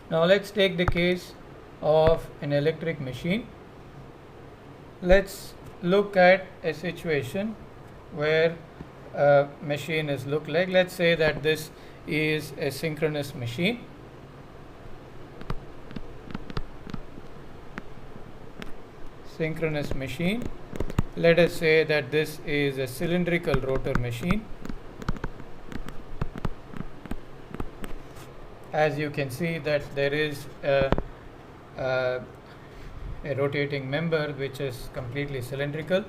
Now let's take the case of an electric machine. Let's look at a situation where a machine is looked like. Let's say that this is a synchronous machine. Synchronous machine. Let us say that this is a cylindrical rotor machine. As you can see that there is a rotating member which is completely cylindrical,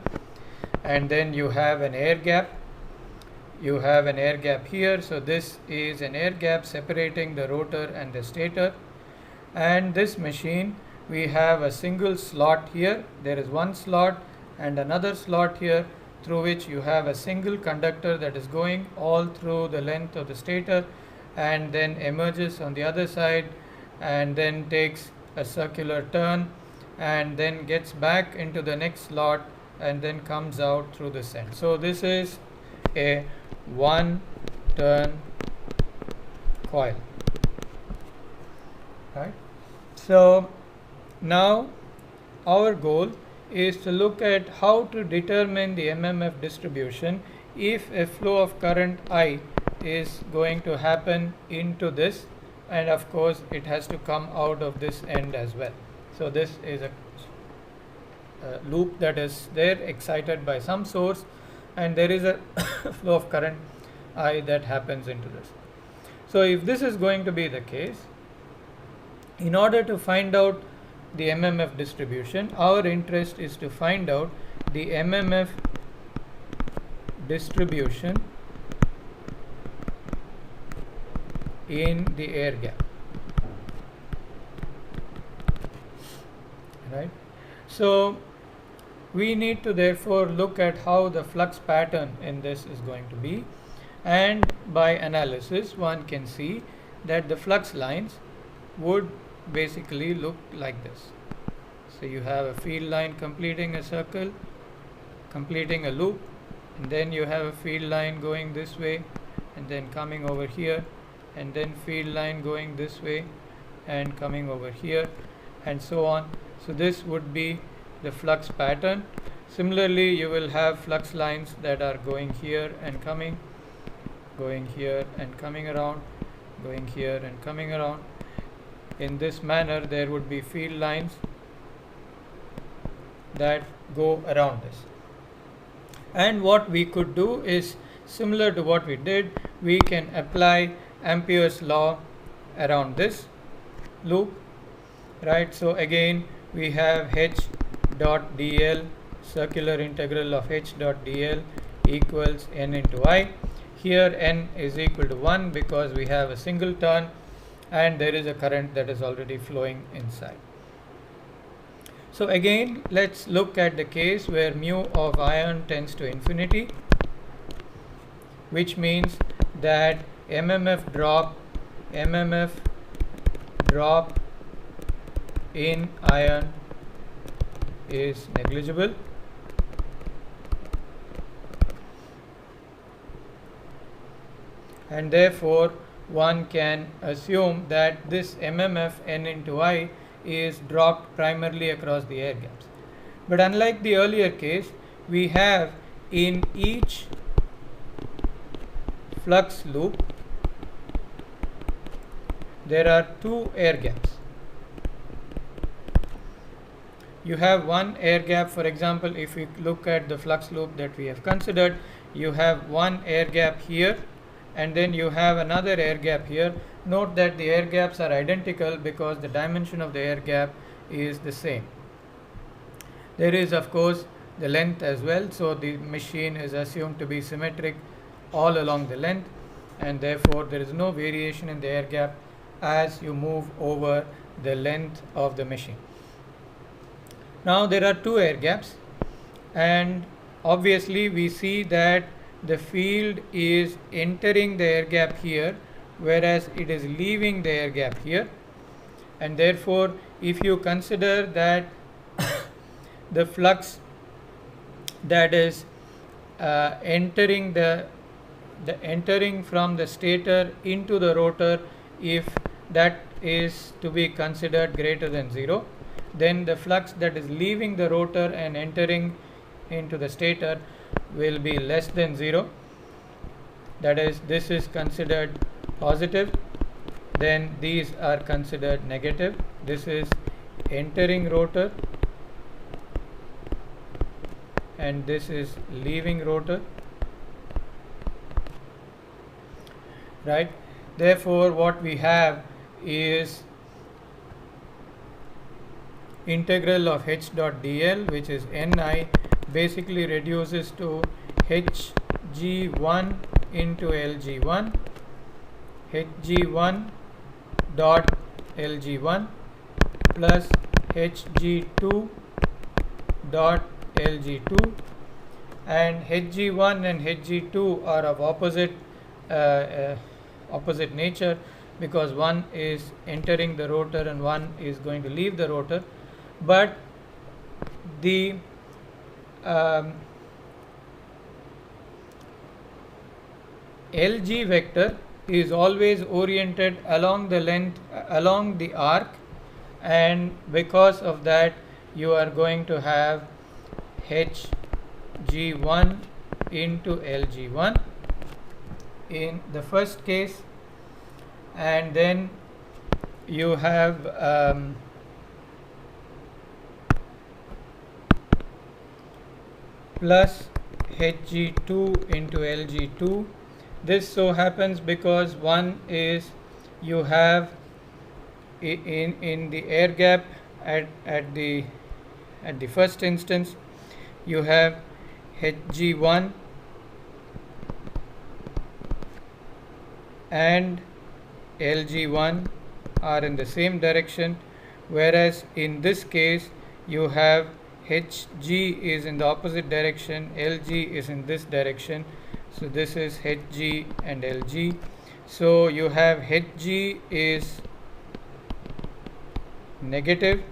and then you have an air gap. You have an air gap here, so this is an air gap separating the rotor and the stator. And this machine, we have a single slot here. There is one slot and another slot here through which you have a single conductor that is going all through the length of the stator, and then emerges on the other side and then takes a circular turn and then gets back into the next slot and then comes out through this end. So this is a one turn coil, right? So now our goal is to look at how to determine the MMF distribution if a flow of current I is going to happen into this, and of course it has to come out of this end as well. So this is a loop that is there excited by some source, and there is a flow of current I that happens into this. So if this is going to be the case, in order to find out the MMF distribution, our interest is to find out the MMF distribution in the air gap, right? So we need to therefore look at how the flux pattern in this is going to be, and by analysis one can see that the flux lines would basically look like this. So you have a field line completing a circle, completing a loop, and then you have a field line going this way and then coming over here, and then field line going this way and coming over here, and so on. So this would be the flux pattern. Similarly, you will have flux lines that are going here and coming, going here and coming around, going here and coming around. In this manner, there would be field lines that go around this. And what we could do is similar to what we did. We can apply Ampere's law around this loop, right? So again we have H dot dl, circular integral of H dot dl equals n into I. Here n is equal to 1 because we have a single turn and there is a current that is already flowing inside. So again, let's look at the case where mu of ion tends to infinity, which means that MMF drop in ion is negligible. And therefore one can assume that this MMF n into I is dropped primarily across the air gaps. But unlike the earlier case, we have in each flux loop there are two air gaps. You have one air gap, for example, if we look at the flux loop that we have considered, you have one air gap here and then you have another air gap here. Note that the air gaps are identical because the dimension of the air gap is the same. There is of course the length as well, so the machine is assumed to be symmetric all along the length, and therefore there is no variation in the air gap as you move over the length of the machine. Now there are two air gaps, and obviously we see that the field is entering the air gap here, whereas it is leaving the air gap here, and therefore if you consider that the flux that is entering from the stator into the rotor, if that is to be considered greater than 0, then the flux that is leaving the rotor and entering into the stator will be less than 0. That is, this is considered positive, then these are considered negative. This is entering rotor and this is leaving rotor, right? Therefore, what we have is integral of h dot dl, which is ni, basically reduces to hg1 into lg1, hg1 dot lg1 plus hg2 dot lg2, and hg1 and hg2 are of opposite nature, because one is entering the rotor and one is going to leave the rotor, but the LG vector is always oriented along the length, along the arc, and because of that you are going to have hg1 into lg1 in the first case, and then you have plus hg2 into lg2. This so happens because one is, you have in the air gap at the first instance, you have hg1 and lg1 are in the same direction, whereas in this case you have hg is in the opposite direction, lg is in this direction. So this is hg and lg. So you have hg is negative,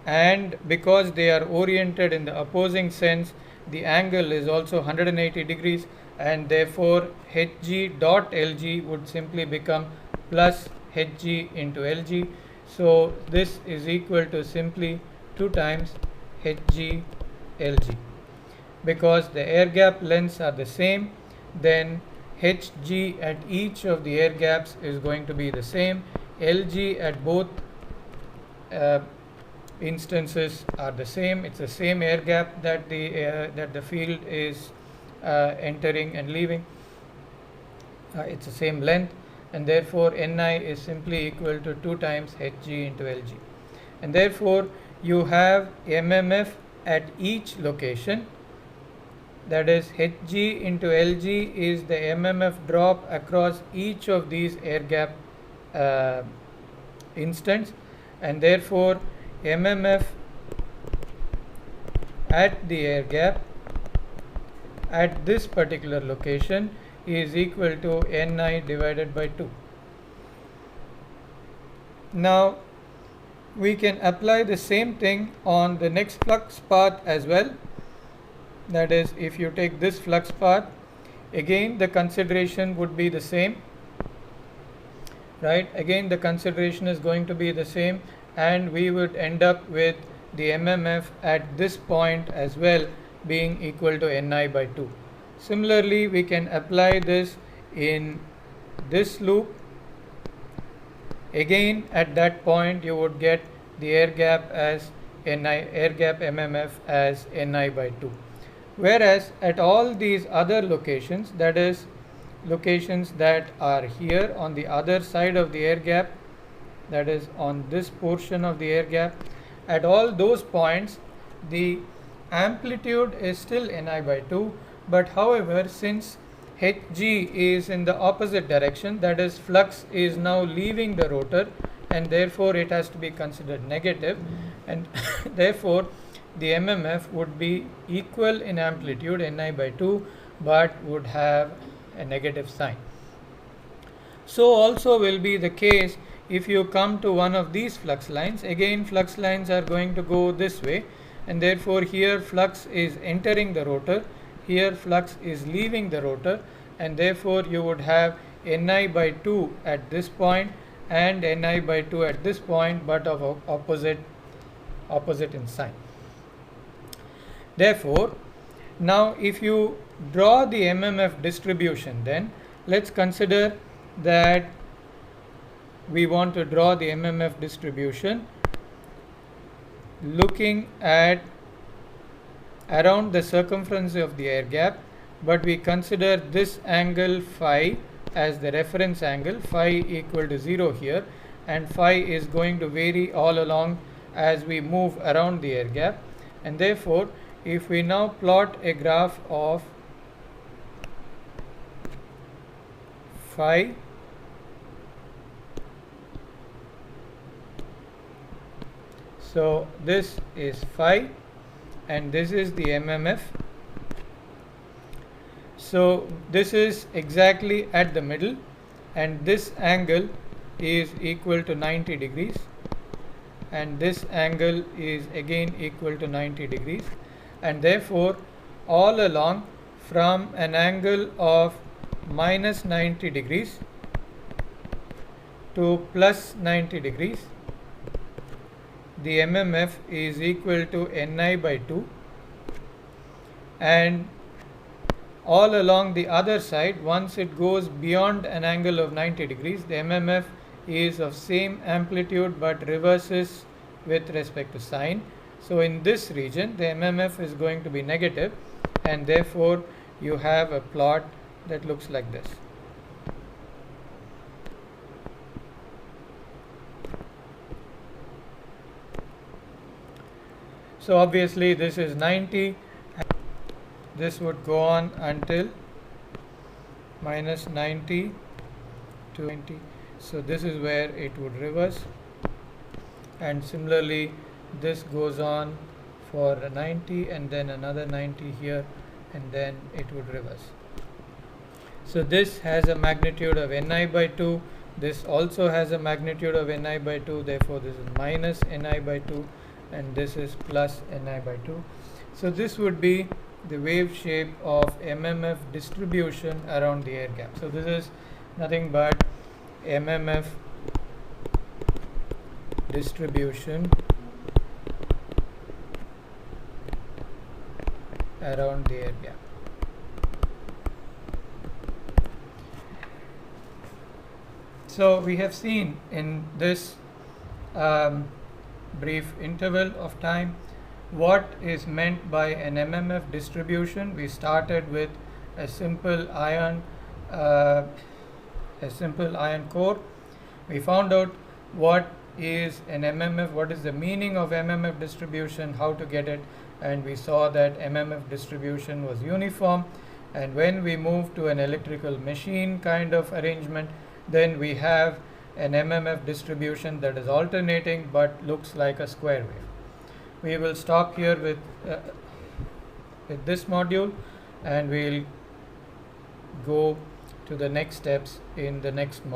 and because they are oriented in the opposing sense, the angle is also 180 degrees, and therefore hg dot lg would simply become plus hg into lg. So this is equal to simply 2 times hg lg. Because the air gap lengths are the same, then hg at each of the air gaps is going to be the same. Lg at both instances are the same. It's the same air gap that the field is entering and leaving. It's the same length, and therefore ni is simply equal to 2 times hg into lg. And therefore you have mmf at each location. That is, hg into lg is the mmf drop across each of these air gap instants, and therefore mmf at the air gap at this particular location is equal to ni divided by 2. Now we can apply the same thing on the next flux path as well. That is, if you take this flux path, again the consideration would be the same, right? Again the consideration is going to be the same, and we would end up with the mmf at this point as well being equal to ni by 2. Similarly, we can apply this in this loop. Again at that point you would get the air gap as air gap mmf as ni by 2. Whereas at all these other locations, that is locations that are here on the other side of the air gap, that is on this portion of the air gap, at all those points the amplitude is still ni by 2, but however, since hg is in the opposite direction, that is flux is now leaving the rotor, and therefore it has to be considered negative, and therefore the mmf would be equal in amplitude ni by 2, but would have a negative sign. So also will be the case if you come to one of these flux lines. Again flux lines are going to go this way, and therefore here flux is entering the rotor, here flux is leaving the rotor, and therefore you would have Ni by 2 at this point and Ni by 2 at this point, but of opposite in sign. Therefore, now if you draw the MMF distribution, then let's consider that we want to draw the MMF distribution looking at around the circumference of the air gap, but we consider this angle phi as the reference angle, phi equal to 0 here, and phi is going to vary all along as we move around the air gap. And therefore, if we now plot a graph of phi so this is phi and this is the MMF. So this is exactly at the middle, and this angle is equal to 90 degrees, and this angle is again equal to 90 degrees, and therefore all along from an angle of minus 90 degrees to plus 90 degrees, the MMF is equal to Ni by 2, and all along the other side, once it goes beyond an angle of 90 degrees, the MMF is of same amplitude but reverses with respect to sign. So in this region the MMF is going to be negative, and therefore you have a plot that looks like this. So obviously this is 90, this would go on until minus 90 to 90. So this is where it would reverse, and similarly this goes on for 90 and then another 90 here, and then it would reverse. So this has a magnitude of Ni by 2, this also has a magnitude of Ni by 2, therefore this is minus Ni by 2, and this is plus Ni by 2. So this would be the wave shape of MMF distribution around the air gap. So this is nothing but MMF distribution around the air gap. So we have seen in this brief interval of time what is meant by an MMF distribution. We started with a simple iron core. We found out what is an MMF, what is the meaning of MMF distribution, how to get it, and we saw that MMF distribution was uniform. And when we move to an electrical machine kind of arrangement, then we have an MMF distribution that is alternating but looks like a square wave. We will stop here with this module, and we'll go to the next steps in the next module.